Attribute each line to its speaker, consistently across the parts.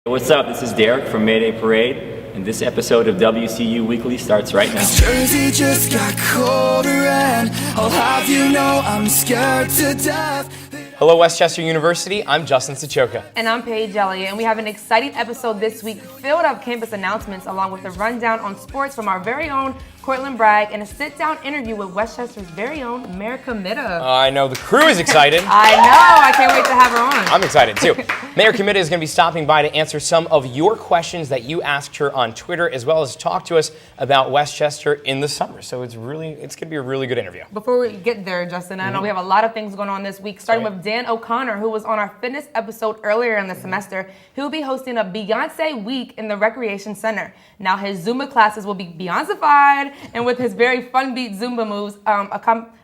Speaker 1: What's up? This is Derek from Mayday Parade, and this episode of WCU Weekly starts right now.
Speaker 2: Jersey just got colder and I'll have you know I'm scared to death.
Speaker 3: Hello, Westchester University. I'm Justin Sachoka.
Speaker 4: And I'm Paige Elliott, and we have an exciting episode this week filled of campus announcements along with a rundown on sports from our very own Cortland Bragg and a sit-down interview with Westchester's very own Mayor Comitta.
Speaker 3: I know the crew is excited.
Speaker 4: I know. I can't wait to have her on.
Speaker 3: I'm excited too. Mayor Comitta is going to be stopping by to answer some of your questions that you asked her on Twitter, as well as talk to us about Westchester in the summer. So it's going to be a really good interview.
Speaker 4: Before we get there, Justin, I know we have a lot of things going on this week, starting with Dan O'Connor, who was on our fitness episode earlier in the semester. He'll be hosting a Beyonce week in the Recreation Center. Now, his Zumba classes will be Beyonce-fied, and with his very fun beat Zumba moves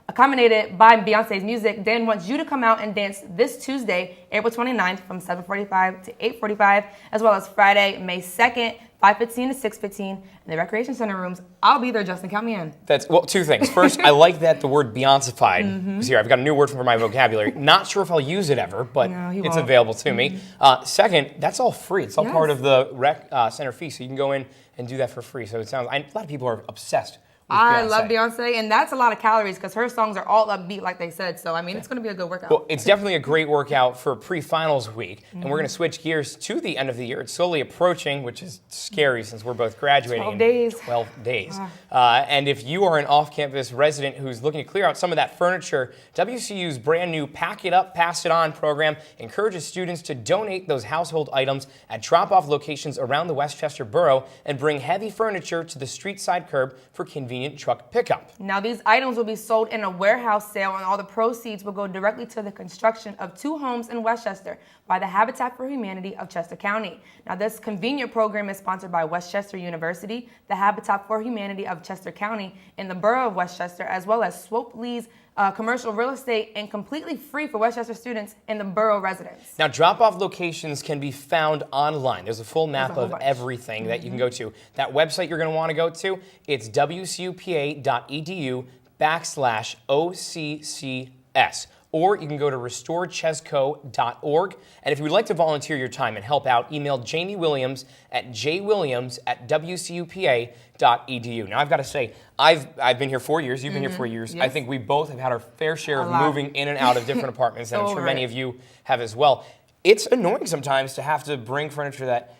Speaker 4: accommodated by Beyonce's music, Dan wants you to come out and dance this Tuesday, April 29th from 7:45 to 8:45, as well as Friday, May 2nd, 5:15 to 6:15 in the Recreation Center rooms. I'll be there, Justin. Count me in.
Speaker 3: Well, two things. First, I like that the word Beyonce-fied is here. I've got a new word for my vocabulary. Not sure if I'll use it ever, but it's available to me. Second, that's all free. It's all part of the Rec Center fee, so you can go in and do that for free. So a lot of people are obsessed.
Speaker 4: I love Beyonce, and that's a lot of calories because her songs are all upbeat, like they said. So, I mean, it's going to be a good workout.
Speaker 3: Well, it's definitely a great workout for pre-finals week, and we're going to switch gears to the end of the year. It's slowly approaching, which is scary since we're both graduating
Speaker 4: 12 days.
Speaker 3: in 12 days. And if you are an off-campus resident who's looking to clear out some of that furniture, WCU's brand new Pack It Up, Pass It On program encourages students to donate those household items at drop-off locations around the Westchester borough and bring heavy furniture to the street side curb for convenient truck pickup.
Speaker 4: Now, these items will be sold in a warehouse sale, and all the proceeds will go directly to the construction of 2 homes in Westchester by the Habitat for Humanity of Chester County. Now, this convenient program is sponsored by Westchester University, the Habitat for Humanity of Chester County, and the Borough of Westchester, as well as Swope Lee's commercial real estate, and completely free for Westchester students and the borough residents.
Speaker 3: Now, drop-off locations can be found online. There's a full map of everything that you can go to. That website you're going to want to go to, it's wcupa.edu/OCCS. Or you can go to restorechesco.org. And if you would like to volunteer your time and help out, email Jamie Williams at jwilliams@wcupa.edu. Now, I've got to say, I've been here 4 years. You've been here 4 years. Yes. I think we both have had our fair share of moving in and out of different apartments, and I'm sure many of you have as well. It's annoying sometimes to have to bring furniture that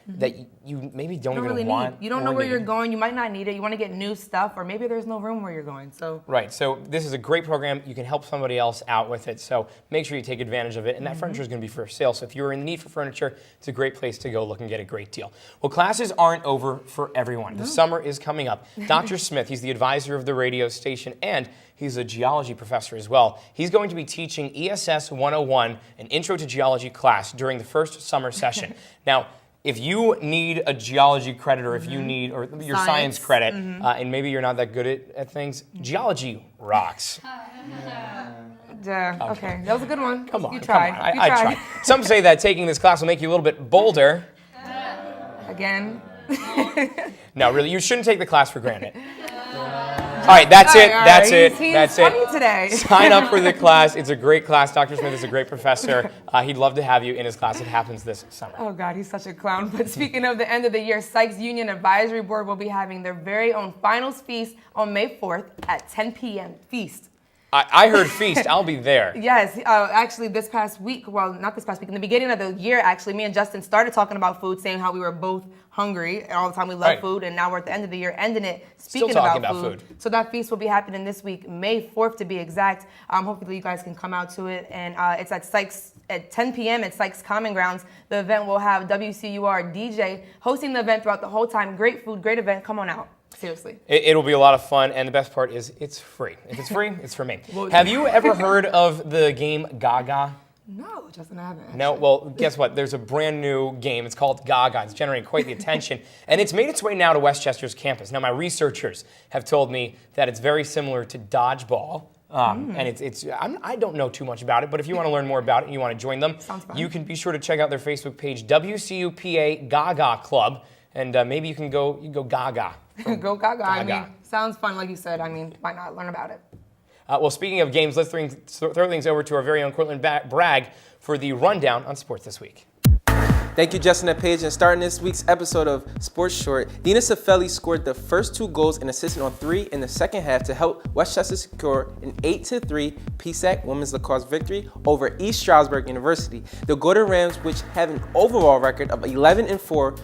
Speaker 3: you maybe don't even
Speaker 4: really
Speaker 3: want.
Speaker 4: You don't know where you're going. You might not need it. You want to get new stuff, or maybe there's no room where you're going. So
Speaker 3: right. So this is a great program. You can help somebody else out with it. So make sure you take advantage of it. And that furniture is going to be for sale. So if you're in need for furniture, it's a great place to go look and get a great deal. Well, classes aren't over for everyone. The summer is coming up. Dr. Smith, he's the advisor of the radio station, and he's a geology professor as well. He's going to be teaching ESS 101, an intro to geology class, during the first summer session. Now, if you need a geology credit, or if you need your science credit, and maybe you're not that good at things, geology rocks.
Speaker 4: Okay, that was a good one.
Speaker 3: Come on,
Speaker 4: you tried.
Speaker 3: Come on. I tried. Some say that taking this class will make you a little bit bolder.
Speaker 4: Again.
Speaker 3: No, really, you shouldn't take the class for granted. All right, that's it. That's it.
Speaker 4: He's funny today.
Speaker 3: Sign up for the class. It's a great class. Dr. Smith is a great professor. He'd love to have you in his class. It happens this summer.
Speaker 4: Oh, God, he's such a clown. But speaking of the end of the year, Sykes Union Advisory Board will be having their very own finals feast on May 4th at 10 p.m. Feast.
Speaker 3: I heard feast. I'll be there.
Speaker 4: Yes, actually this past week, well, not this past week, in the beginning of the year, actually, me and Justin started talking about food, saying how we were both hungry, and all the time we love food, and now we're at the end of the year, ending it, speaking about food. So that feast will be happening this week, May 4th to be exact. Hopefully you guys can come out to it, and it's at Sykes at 10 p.m. at Sykes Common Grounds. The event will have WCUR DJ hosting the event throughout the whole time. Great food, great event. Come on out. Seriously.
Speaker 3: It'll be a lot of fun, and the best part is it's free. If it's free, it's for me. Have you ever heard of the game Gaga?
Speaker 4: No, Justin, I haven't.
Speaker 3: No? Well, guess what? There's a brand new game. It's called Gaga. It's generating quite the attention, and it's made its way now to Westchester's campus. Now, my researchers have told me that it's very similar to dodgeball. And I don't know too much about it, but if you want to learn more about it and you want to join them, you can be sure to check out their Facebook page, WCUPA Gaga Club, and maybe you can go Gaga.
Speaker 4: Go Gaga. I mean, sounds fun, like you said. I mean, why not learn about it?
Speaker 3: Well, speaking of games, let's throw things over to our very own Cortland Bragg for the rundown on sports this week.
Speaker 5: Thank you, Justin and Paige. And starting this week's episode of Sports Short, Dina Safelli scored the first 2 goals and assisted on 3 in the second half to help Westchester secure an 8-3 PSAC women's lacrosse victory over East Stroudsburg University. The Golden Rams, which have an overall record of 11-4,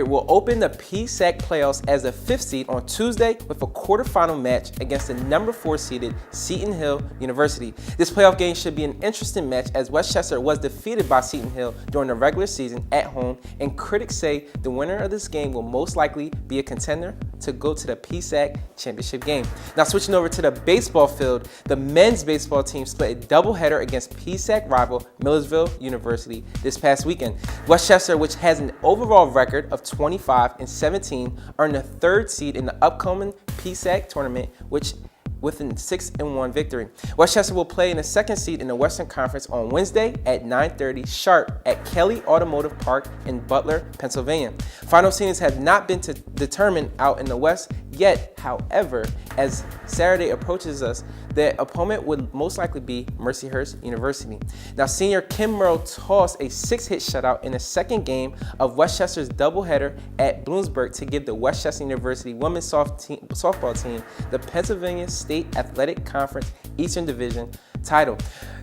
Speaker 5: will open the PSAC playoffs as the 5th seed on Tuesday with a quarterfinal match against the number 4 seeded Seton Hill University. This playoff game should be an interesting match as Westchester was defeated by Seton Hill during the regular season at home, and critics say the winner of this game will most likely be a contender to go to the PSAC championship game. Now switching over to the baseball field, the men's baseball team split a doubleheader against PSAC rival Millersville University this past weekend. Westchester, which has an overall record of 25-17, earned the 3rd seed in the upcoming PSAC tournament, which with a 6-1 victory. Westchester will play in the 2nd seed in the Western Conference on Wednesday at 9:30 sharp at Kelly Automotive Park in Butler, Pennsylvania. Final seedings have not been determined out in the West yet. However, as Saturday approaches us, the opponent would most likely be Mercyhurst University. Now, senior Kim Merle tossed a 6-hit shutout in the second game of Westchester's doubleheader at Bloomsburg to give the Westchester University women's softball team the Pennsylvania State Athletic Conference Eastern Division title.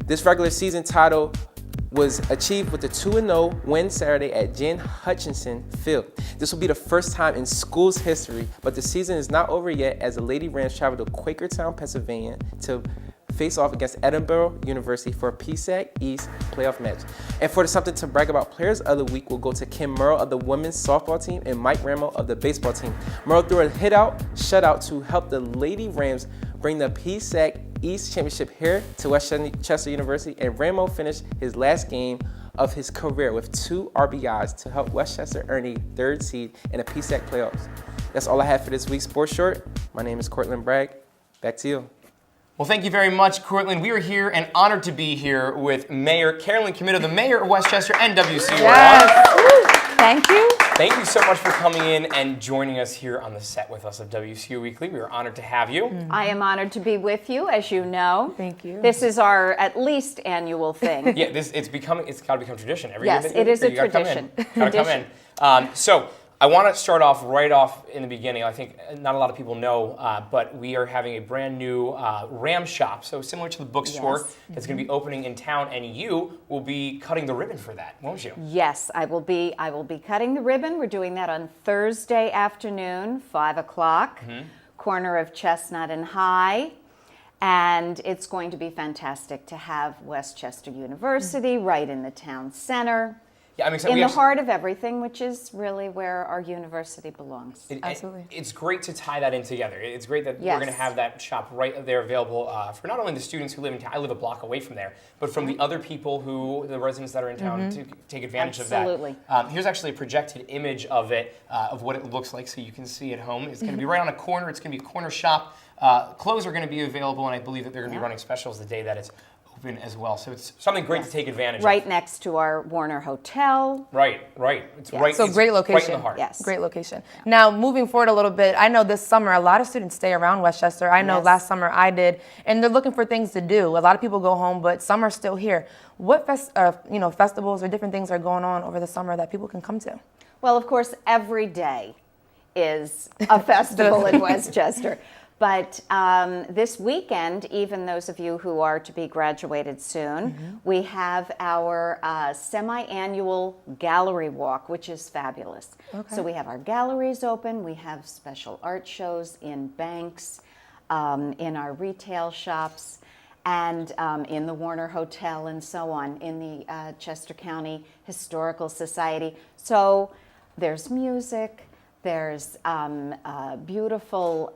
Speaker 5: This regular season title was achieved with a 2-0 win Saturday at Jan Hutchinson Field. This will be the first time in school's history, but the season is not over yet as the Lady Rams travel to Quakertown, Pennsylvania to face off against Edinburgh University for a PSAC East playoff match. And for the something to brag about players of the week, will go to Kim Merle of the women's softball team and Mike Ramo of the baseball team. Merle threw a shutout to help the Lady Rams bring the PSAC East Championship here to Westchester University, and Ramo finished his last game of his career with 2 RBIs to help Westchester earn a 3rd seed in the PSAC playoffs. That's all I have for this week's Sports Short. My name is Cortland Bragg. Back to you.
Speaker 3: Well, thank you very much, Cortland. We are here and honored to be here with Mayor Carolyn Comitta, the mayor of Westchester and WCU.
Speaker 6: Yes. Thank you.
Speaker 3: Thank you so much for coming in and joining us here on the set with us of WCU Weekly. We are honored to have you.
Speaker 6: I am honored to be with you, as you know.
Speaker 4: Thank you.
Speaker 6: This is our at least annual thing.
Speaker 3: Yeah, it's got to become tradition every
Speaker 6: Yes,
Speaker 3: year.
Speaker 6: it is a
Speaker 3: you gotta
Speaker 6: tradition.
Speaker 3: Gotta come in. So I want to start off right off in the beginning. I think not a lot of people know, but we are having a brand new Ram shop. So similar to the bookstore that's going to be opening in town, and you will be cutting the ribbon for that, won't you?
Speaker 6: Yes, I will be cutting the ribbon. We're doing that on Thursday afternoon, 5 o'clock, corner of Chestnut and High. And it's going to be fantastic to have Westchester University right in the town center.
Speaker 3: Yeah, I'm excited.
Speaker 6: In the heart of everything, which is really where our university belongs.
Speaker 4: Absolutely.
Speaker 3: It's great to tie that in together. It's great that we're
Speaker 6: Yes.
Speaker 3: going to have that shop right there available for not only the students who live in town, I live a block away from there, but from the other people the residents that are in town to take advantage
Speaker 6: Absolutely.
Speaker 3: of that. Here's actually a projected image of it, of what it looks like so you can see at home. It's going to be right on a corner. It's going to be a corner shop. Clothes are going to be available, and I believe that they're going to be running specials the day that it's open as well. So it's something great to take advantage
Speaker 6: Right
Speaker 3: of.
Speaker 6: next to our Warner Hotel.
Speaker 3: Right. It's right.
Speaker 4: So
Speaker 3: it's
Speaker 4: great location.
Speaker 3: Right in the heart.
Speaker 6: Yes.
Speaker 4: Great location. Now, moving forward a little bit, I know this summer a lot of students stay around Westchester. I know
Speaker 6: Yes.
Speaker 4: last summer I did, and they're looking for things to do. A lot of people go home, but some are still here. What festivals or different things are going on over the summer that people can come to?
Speaker 6: Well, of course, every day is a festival in Westchester. But this weekend, even those of you who are to be graduated soon, we have our semi-annual gallery walk, which is fabulous.
Speaker 4: Okay.
Speaker 6: So we have our galleries open, we have special art shows in banks, in our retail shops, and in the Warner Hotel and so on, in the Chester County Historical Society. So there's music, there's beautiful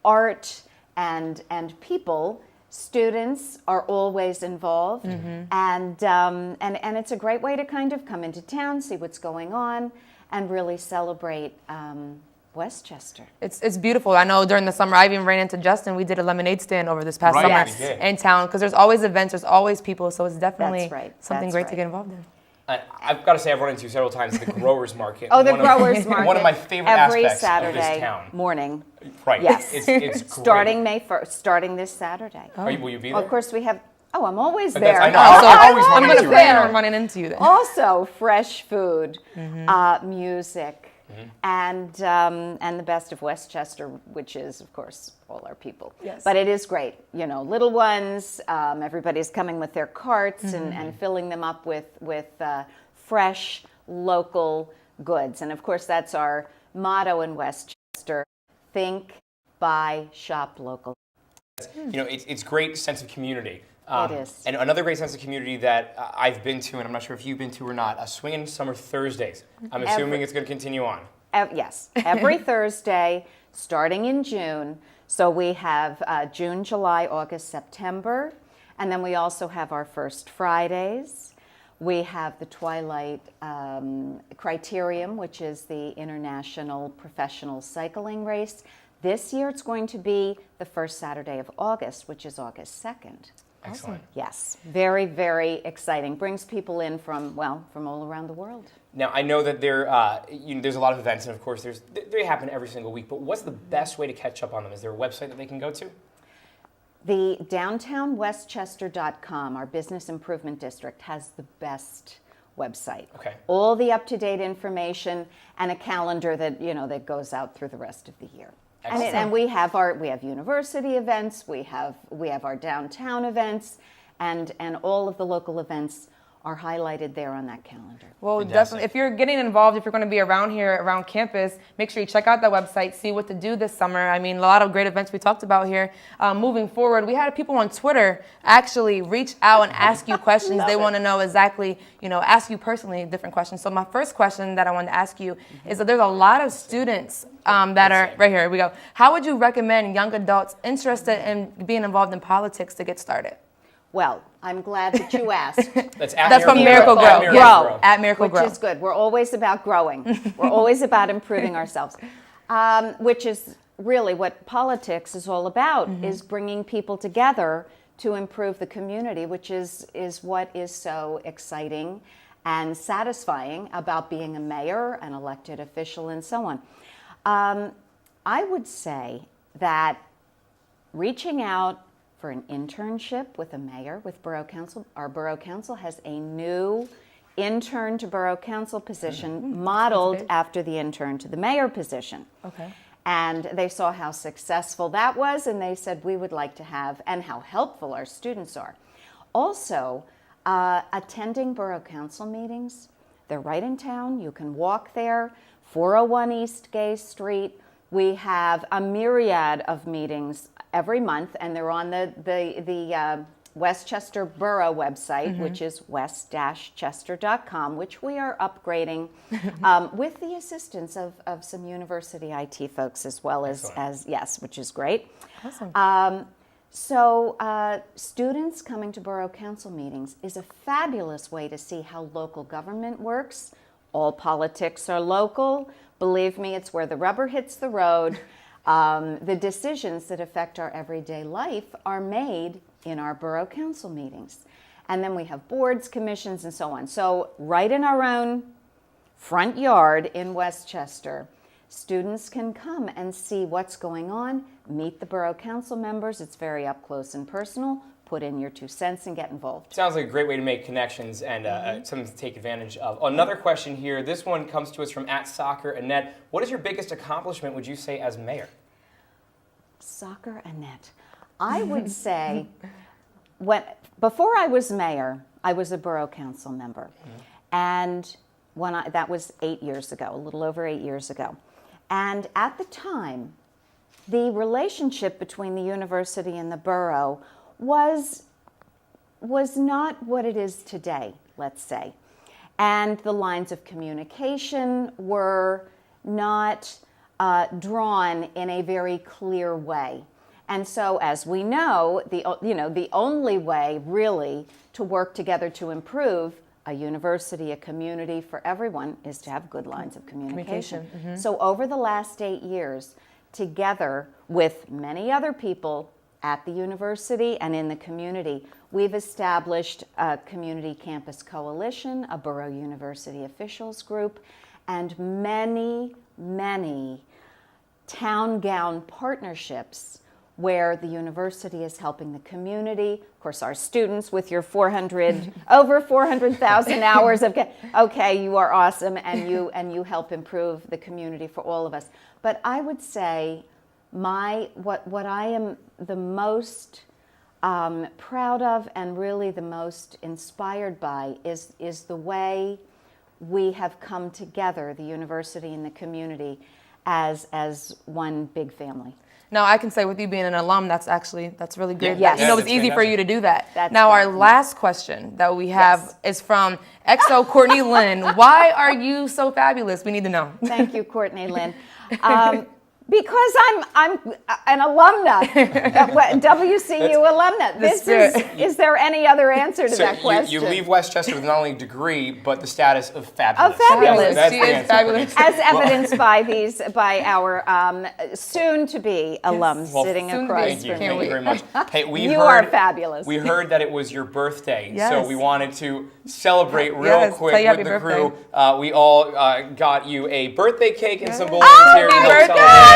Speaker 6: art and people. Students are always involved, and it's a great way to kind of come into town, see what's going on, and really celebrate Westchester.
Speaker 4: It's beautiful. I know during the summer I even ran into Justin. We did a lemonade stand over this past
Speaker 3: Right,
Speaker 4: summer
Speaker 3: we did.
Speaker 4: in town because there's always events, there's always people, so it's definitely
Speaker 6: That's right.
Speaker 4: something
Speaker 6: That's
Speaker 4: great to
Speaker 6: right.
Speaker 4: get involved in.
Speaker 3: I've got to say, I've run into you several times at the Growers Market.
Speaker 6: Oh, the
Speaker 3: One of-
Speaker 6: Growers Market.
Speaker 3: One of my favorite
Speaker 6: every
Speaker 3: aspects
Speaker 6: Saturday
Speaker 3: of this town.
Speaker 6: morning.
Speaker 3: Right.
Speaker 6: Yes.
Speaker 3: It's great.
Speaker 6: Starting May 1st, starting this Saturday.
Speaker 3: Will you be
Speaker 6: Well,
Speaker 3: there?
Speaker 6: of course, we have Oh, I'm always
Speaker 3: That's-
Speaker 6: there.
Speaker 3: I know.
Speaker 4: Also,
Speaker 3: I always
Speaker 4: I'm
Speaker 3: run
Speaker 4: going to
Speaker 3: into you.
Speaker 4: plan on running into you then.
Speaker 6: Also, fresh food, music, and the best of Westchester, which is, of course, all our people.
Speaker 4: Yes.
Speaker 6: But it is great. You know, little ones, everybody's coming with their carts and filling them up with fresh, local goods. And, of course, that's our motto in Westchester: think, buy, shop local.
Speaker 3: You know, it's great sense of community.
Speaker 6: It is.
Speaker 3: And another great sense of community that I've been to, and I'm not sure if you've been to or not, Swingin' Summer Thursdays. I'm assuming it's going to continue on.
Speaker 6: Yes, every Thursday, starting in June. So we have June, July, August, September, and then we also have our first Fridays. We have the Twilight Criterium, which is the International Professional Cycling Race. This year it's going to be the first Saturday of August, which is August 2nd.
Speaker 3: Excellent.
Speaker 6: Yes, very, very exciting. Brings people in from all around the world.
Speaker 3: Now, I know that there's a lot of events, and of course, they happen every single week, but what's the best way to catch up on them? Is there a website that they can go to?
Speaker 6: The downtownwestchester.com, our business improvement district, has the best website.
Speaker 3: Okay.
Speaker 6: All the up-to-date information and a calendar that goes out through the rest of the year. And we have university events, we have our downtown events, and all of the local events are highlighted there on that calendar.
Speaker 4: Well,
Speaker 3: Fantastic.
Speaker 4: definitely, if you're getting involved, if you're going to be around here, around campus, make sure you check out that website, see what to do this summer. I mean, a lot of great events we talked about here. Moving forward, we had people on Twitter actually reach out and ask you questions. They want to know exactly, ask you personally different questions. So my first question that I wanted to ask you is that there's a lot of students that are, right here we go. How would you recommend young adults interested in being involved in politics to get started?
Speaker 6: Well, I'm glad that you asked.
Speaker 3: That's
Speaker 4: from Miracle Grow.
Speaker 6: Grow.
Speaker 4: At Miracle Grow.
Speaker 6: Which is good. We're always about growing. We're always about improving ourselves, which is really what politics is all about, is bringing people together to improve the community, which is what is so exciting and satisfying about being a mayor, an elected official, and so on. I would say that reaching out for an internship with a mayor, with Borough Council. Our Borough Council has a new intern to Borough Council position modeled after the intern to the mayor position.
Speaker 4: Okay.
Speaker 6: And they saw how successful that was, and they said, we would like to have, and how helpful our students are. Also, attending Borough Council meetings. They're right in town. You can walk there, 401 East Gay Street. We have a myriad of meetings every month, and they're on the Westchester Borough website, which is west-chester.com, which we are upgrading with the assistance of some university IT folks as well as yes, which is great.
Speaker 4: Awesome.
Speaker 6: So students coming to Borough Council meetings is a fabulous way to see how local government works. All politics are local. Believe me, it's where the rubber hits the road. The decisions that affect our everyday life are made in our Borough Council meetings. And then we have boards, commissions, and so on. So right in our own front yard in Westchester, students can come and see what's going on, meet the Borough Council members. It's very up close and personal. Put in your 2 cents and get involved.
Speaker 3: Sounds like a great way to make connections and something to take advantage of. Another question here. This one comes to us from @SoccerAnnette. What is your biggest accomplishment, would you say, as mayor?
Speaker 6: Soccer Annette. I would say, before I was mayor, I was a Borough Council member. And that was 8 years ago, a little over 8 years ago. And at the time, the relationship between the university and the borough was not what it is today, let's say. And the lines of communication were not drawn in a very clear way. And so, as we know, the only way really to work together to improve a university, a community for everyone, is to have good lines of communication. So over the last 8 years, together with many other people at the university and in the community, we've established a community campus coalition, a Borough University officials group, and many, many town gown partnerships where the university is helping the community. Of course, our students with your over 400,000 hours of, okay, you are awesome, and you help improve the community for all of us. But I would say what I am the most proud of and really the most inspired by is the way we have come together, the university and the community, as one big family.
Speaker 4: Now, I can say with you being an alum, that's really good.
Speaker 6: Yes.
Speaker 4: You know, it's easy for you to do that.
Speaker 6: That's
Speaker 4: now, our
Speaker 6: right.
Speaker 4: last question that we have is from XO Courtney Lynn. Why are you so fabulous? We need to know.
Speaker 6: Thank you, Courtney Lynn. Because I'm an alumna, WCU alumna. Is there any other answer to that question?
Speaker 3: You leave Westchester with not only a degree, but the status of fabulous.
Speaker 6: Of fabulous.
Speaker 3: That's
Speaker 4: She
Speaker 3: the
Speaker 4: is
Speaker 3: answer.
Speaker 4: fabulous.
Speaker 6: As evidenced by our soon-to-be alums sitting across
Speaker 3: Thank you.
Speaker 6: from
Speaker 3: Thank
Speaker 6: me.
Speaker 3: you very much. Hey,
Speaker 6: You are fabulous.
Speaker 3: We heard that it was your birthday,
Speaker 4: Yes.
Speaker 3: so we wanted to celebrate real
Speaker 4: Yes,
Speaker 3: quick
Speaker 4: tell you
Speaker 3: with
Speaker 4: happy
Speaker 3: the
Speaker 4: birthday.
Speaker 3: crew. We all got you a birthday cake and some balloons
Speaker 6: Oh,
Speaker 3: here. to
Speaker 6: happy
Speaker 3: help
Speaker 6: birthday!
Speaker 3: celebrate.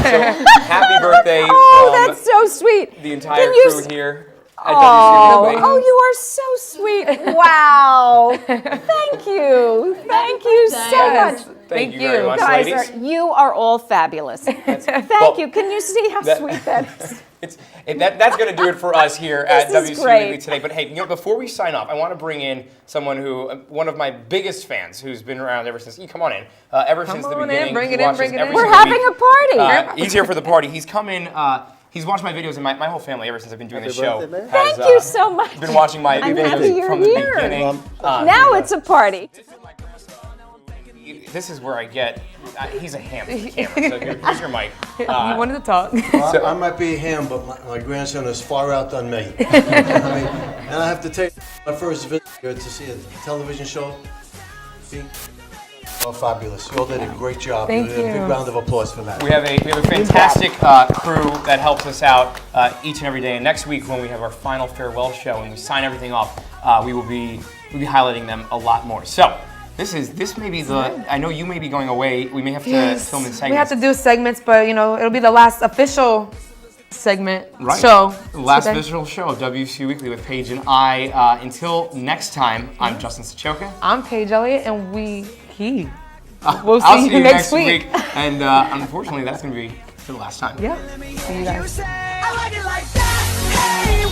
Speaker 3: So, happy birthday
Speaker 6: Oh,
Speaker 3: from
Speaker 6: that's so sweet.
Speaker 3: the entire
Speaker 6: Can you
Speaker 3: crew here at
Speaker 6: Oh,
Speaker 3: WCU.
Speaker 6: oh, you are so sweet. Wow. Thank you. Thank you so
Speaker 4: Yes.
Speaker 6: much.
Speaker 3: Thank you very much,
Speaker 6: Guys,
Speaker 3: ladies.
Speaker 6: you are all fabulous. Thank
Speaker 3: well,
Speaker 6: you. Can you see how
Speaker 3: that-
Speaker 6: sweet that is?
Speaker 3: That's going to do it for us here at
Speaker 6: This is
Speaker 3: WCU
Speaker 6: great.
Speaker 3: Weekly today. But hey, before we sign off, I want to bring in someone one of my biggest fans, who's been around ever since. Come on in. Ever since the
Speaker 4: on in,
Speaker 3: beginning.
Speaker 4: bring
Speaker 3: He
Speaker 4: it in,
Speaker 3: watches
Speaker 4: bring it
Speaker 3: every
Speaker 4: in.
Speaker 6: We're
Speaker 3: single
Speaker 6: having
Speaker 3: week.
Speaker 6: a party.
Speaker 3: He's here for the party. He's come in. He's watched my videos, and my whole family, ever since I've been doing this show, has
Speaker 6: Thank you so much.
Speaker 3: been watching my
Speaker 6: I'm happy
Speaker 3: videos
Speaker 6: you're
Speaker 3: from the
Speaker 6: here.
Speaker 3: beginning.
Speaker 6: Now it's a party.
Speaker 3: This is where I get. He's a ham with the camera. So here's your mic.
Speaker 4: You wanted to talk.
Speaker 7: Well, I might be a ham, but my grandson has far outdone me. I mean, and I have to take my first visit here to see a television show. Being fabulous. You all did a great job.
Speaker 4: Thank
Speaker 7: A
Speaker 4: you.
Speaker 7: big round of applause for that.
Speaker 3: We have a fantastic crew that helps us out each and every day. And next week, when we have our final farewell show and we sign everything off, we'll be highlighting them a lot more. So this may be I know you may be going away. We may have to film in segments.
Speaker 4: We have to do segments, but it'll be the last official segment
Speaker 3: Right.
Speaker 4: show.
Speaker 3: Last
Speaker 4: today.
Speaker 3: official show of WCU Weekly with Paige and I. Until next time, I'm Justin Sachoka.
Speaker 4: I'm Paige Elliott, and we'll
Speaker 3: I'll
Speaker 4: see you next week.
Speaker 3: And unfortunately, that's going to be for the last time.
Speaker 4: Yep. See you guys.
Speaker 2: I like it like that. Hey,